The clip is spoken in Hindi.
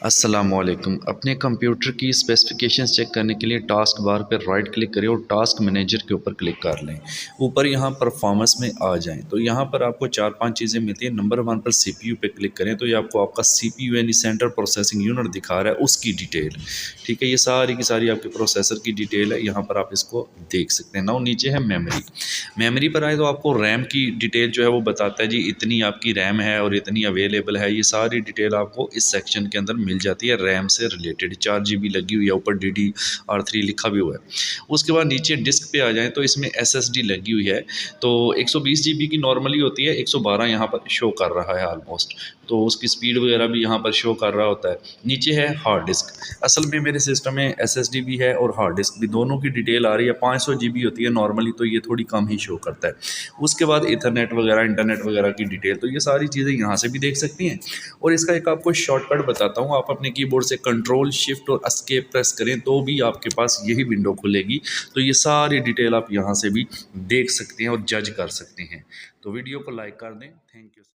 अस्सलामुअलैकुम। अपने कंप्यूटर की स्पेसिफिकेशंस चेक करने के लिए टास्क बार पर राइट क्लिक करें और टास्क मैनेजर के ऊपर क्लिक कर लें। ऊपर यहाँ परफॉर्मेंस में आ जाएं तो यहाँ पर आपको 4-5 चीज़ें मिलती हैं। नंबर 1 पर सीपीयू पे क्लिक करें तो ये आपको आपका सीपीयू यानी सेंट्रल प्रोसेसिंग यूनिट दिखा रहा है, उसकी डिटेल। ठीक है, ये सारी की सारी आपके प्रोसेसर की डिटेल है, यहाँ पर आप इसको देख सकते हैं ना। नीचे है मेमोरी। मेमोरी पर आए तो आपको रैम की डिटेल जो है वो बताता है जी इतनी आपकी रैम है और इतनी अवेलेबल है। ये सारी डिटेल आपको इस सेक्शन के अंदर मिल जाती है। रैम से रिलेटेड 4 GB लगी हुई है, ऊपर DDR3 लिखा भी हुआ है। उसके बाद नीचे डिस्क पे आ जाएँ तो इसमें SSD लगी हुई है। तो 120 GB की नॉर्मली होती है, 112 यहाँ पर शो कर रहा है ऑलमोस्ट। तो उसकी स्पीड वगैरह भी यहाँ पर शो कर रहा होता है। नीचे है हार्ड डिस्क। असल में मेरे सिस्टम में SSD भी है और हार्ड डिस्क भी, दोनों की डिटेल आ रही है। 500 GB होती है नॉर्मली, तो ये थोड़ी कम ही शो करता है। उसके बाद ईथरनेट वगैरह, इंटरनेट वगैरह की डिटेल, तो ये सारी चीज़ें यहाँ से भी देख सकती हैं। और इसका एक आपको शॉर्टकट बताता हूँ। आप अपने कीबोर्ड से कंट्रोल शिफ्ट और एस्केप प्रेस करें तो भी आपके पास यही विंडो खुलेगी। तो ये सारी डिटेल आप यहाँ से भी देख सकते हैं और जज कर सकते हैं। तो वीडियो को लाइक कर दें। Thank you.